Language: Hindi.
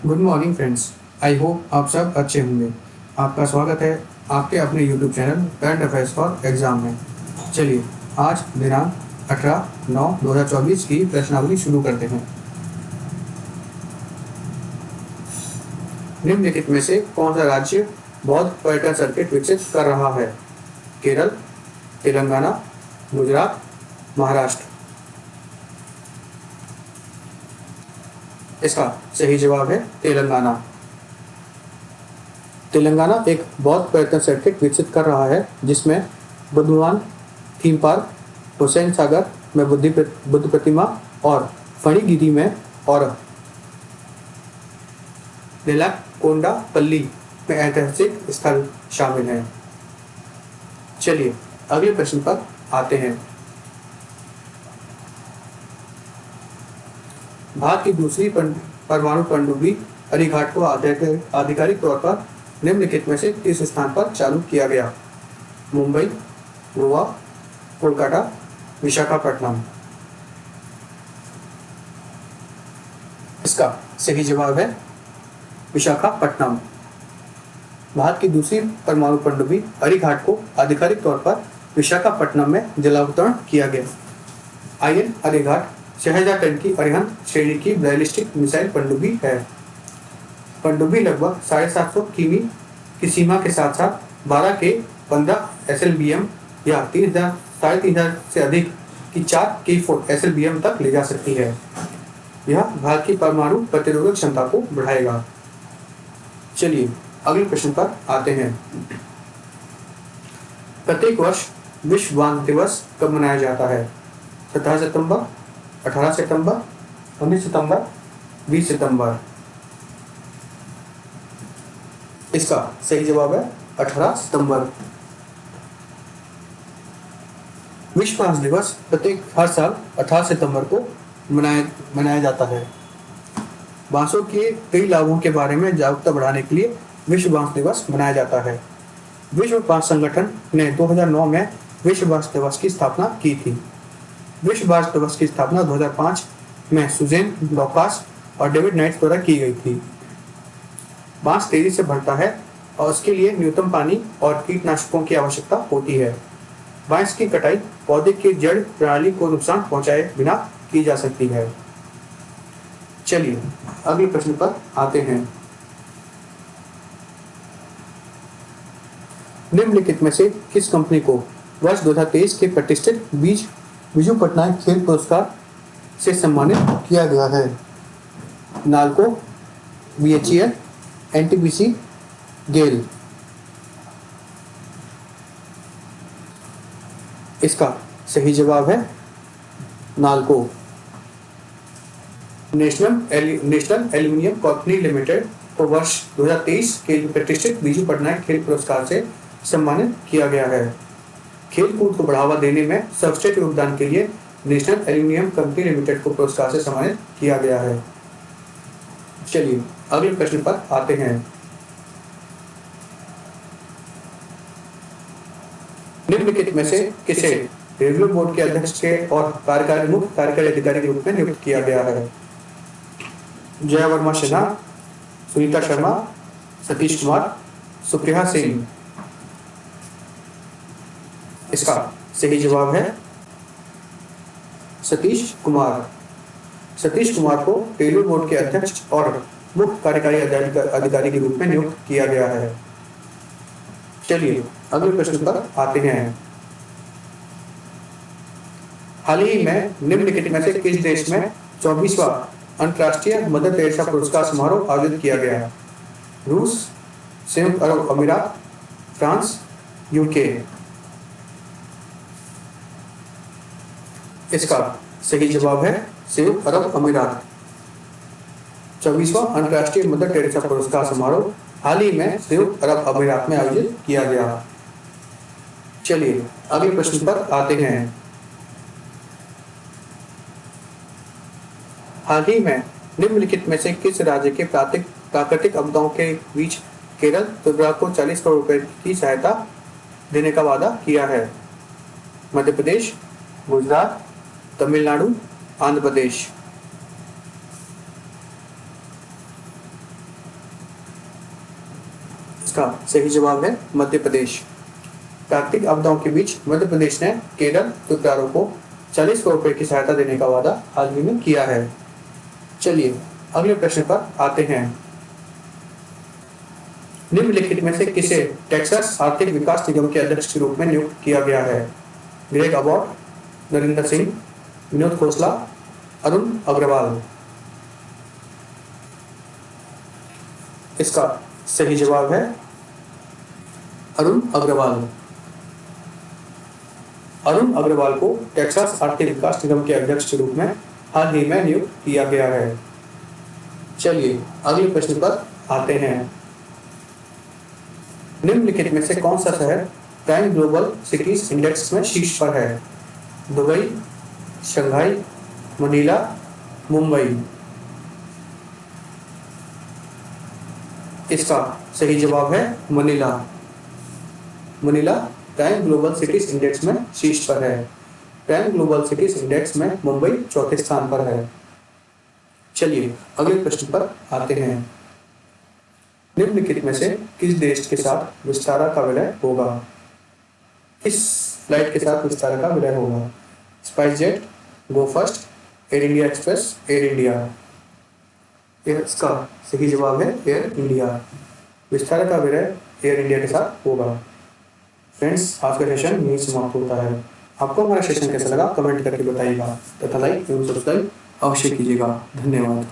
Good morning friends. I hope आप सब अच्छे होंगे। आपका स्वागत है आपके अपने YouTube channel current affairs for exam में। चलिए आज दिनांक 18/9/2024 की प्रश्नावली शुरू करते हैं। निम्नलिखित में से कौन सा राज्य बौद्ध पर्यटन सर्किट विकसित कर रहा है? केरल, तेलंगाना, गुजरात, महाराष्ट्र। इसका सही जवाब है तेलंगाना। तेलंगाना एक बौद्ध पर्यटन सर्किट विकसित कर रहा है जिसमें बुद्धवान थीम पार्क, हुसैन सागर में बुद्ध प्रतिमा और फणिगिरी में और नेलाकोंडापल्ली में ऐतिहासिक स्थल शामिल हैं। चलिए अगले प्रश्न पर आते हैं। भारत की दूसरी परमाणु पनडुब्बी अरीघाट को आधिकारिक तौर पर निम्नलिखित में से किस स्थान पर चालू किया गया? मुंबई, गोवा, कोलकाता, विशाखापट्टनम। इसका सही जवाब है विशाखापट्टनम। भारत की दूसरी परमाणु पनडुब्बी अरीघाट को आधिकारिक तौर पर विशाखापट्टनम में जलावतरण किया गया। IN अरीघाट 6000 टन की अरिहंत श्रेणी की बैलिस्टिक मिसाइल पनडुब्बी है। पनडुब्बी लगभग 750 किमी की सीमा के साथ साथ 12 के 15 SLBM या 3,500 से अधिक की 4 की SLBM तक ले जा सकती है। यह भारत की परमाणु प्रतिरोधक क्षमता को बढ़ाएगा। चलिए अगले प्रश्न पर आते हैं। प्रत्येक वर्ष विश्व बांस दिवस कब मनाया जाता है? 17 सितंबर, 18 सितंबर, 19 सितंबर, 20 सितंबर। इसका सही जवाब है 18 सितंबर। विश्व बांस दिवस हर साल 18 सितंबर को मनाया जाता है। बांसों के कई लाभों के बारे में जागरूकता बढ़ाने के लिए विश्व बांस दिवस मनाया जाता है। विश्व बांस संगठन ने 2009 में विश्व बांस दिवस की स्थापना की थी। विश्व बांस दिवस की स्थापना 2005 में सुजेन लॉकास और डेविड नाइट्स द्वारा की गई थी। बांस तेजी से बढ़ता है और उसके लिए न्यूनतम पानी और कीटनाशकों की आवश्यकता होती है। बांस की कटाई पौधे की जड़ प्रणाली को नुकसान पहुंचाए बिना की जा सकती है। चलिए अगले प्रश्न पर आते हैं। निम्नलिखित में से किस कंपनी को वर्ष 2023 के प्रतिष्ठित बिजू पटनायक खेल पुरस्कार से सम्मानित किया गया है? नाल्को, BHEL, NTPC, गेल। इसका सही जवाब है NALCO. National aluminium company limited को वर्ष 2023 के प्रतिष्ठित बिजू पटनायक खेल पुरस्कार से सम्मानित किया गया है। खेल कूद को बढ़ावा देने में सर्वश्रेष्ठ योगदान के लिए नेशनल एल्यूमिनियम कंपनी लिमिटेड को पुरस्कार से सम्मानित किया गया है। चलिए अगले प्रश्न पर आते हैं। निम्नलिखित में से किसे रेलवे बोर्ड के अध्यक्ष के और मुख्य कार्यकारी अधिकारी के रूप में नियुक्त किया गया है? जया वर्मा सिन्हा, सुनीता शर्मा, सतीश कुमार, सुप्रिया सिंह। इसका सही जवाब है सतीश कुमार। सतीश कुमार को रेलवे बोर्ड के अध्यक्ष और मुख्य कार्यकारी अधिकारी के रूप में नियुक्त किया गया है। चलिए अगले प्रश्न पर आते हैं। हाल ही में निम्नलिखित में से किस देश में 24वां अंतर्राष्ट्रीय मदर टेरेसा पुरस्कार समारोह आयोजित किया गया है? रूस, संयुक्त अरब अमीरात, फ्रांस, UK। इसका सही जवाब है संयुक्त अरब अमीरात। 24वां अंतर्राष्ट्रीय मदर टेरेसा पुरस्कार समारोह हाल ही में संयुक्त अरब अमीरात में आयोजित किया गया। चलिए अगले प्रश्न पर आते हैं। हाल ही में निम्नलिखित में से किस राज्य के प्राकृतिक आपदाओं के बीच केरल त्रिपुरा को 40 करोड़ रुपए की सहायता देने का वादा किया है? मध्य प्रदेश, गुजरात, तमिलनाडु, आंध्र प्रदेश। इसका सही जवाब है मध्य प्रदेश। प्राकृतिक आपदाओं के बीच मध्य प्रदेश ने केरल ठेकेदारों को 40 करोड़ रुपए की सहायता देने का वादा हाल ही में किया है। चलिए अगले प्रश्न पर आते हैं। निम्नलिखित में से किसे टेक्सास आर्थिक विकास निगम के अध्यक्ष के रूप में नियुक्त किया गया है? Greg Abbott, Narendra Singh, Vinod Khosla, Arun Agarwal. इसका सही जवाब है अरुण अग्रवाल। अरुण अग्रवाल को टेक्सास आर्थिक विकास निगम के अध्यक्ष के रूप में हाल ही में नियुक्त किया गया है। चलिए अगले प्रश्न पर आते हैं। निम्नलिखित में से कौन सा शहर टाइम ग्लोबल सिटीज इंडेक्स में शीर्ष पर है? Dubai, Shanghai, Manila, Mumbai. इसका सही जवाब है Manila. Manila time global cities index में शीर्ष पर है। टाइम ग्लोबल सिटीज इंडेक्स में मुंबई चौथे स्थान पर है। चलिए अगले प्रश्न पर आते हैं। निम्नलिखित में से किस देश के साथ विस्तारा का विलय होगा? किस फ्लाइट के साथ विस्तारा का विलय होगा? SpiceJet, Go First, Air India Express, Air India. इसका सही जवाब है एयर इंडिया। विस्तारा का विलय एयर इंडिया के साथ होगा। फ्रेंड्स, आज का सेशन यहीं समाप्त होता है। आपको हमारा सेशन कैसा लगा कमेंट करके बताइएगा तथा लाइक एवं सब्सक्राइब अवश्य कीजिएगा। धन्यवाद।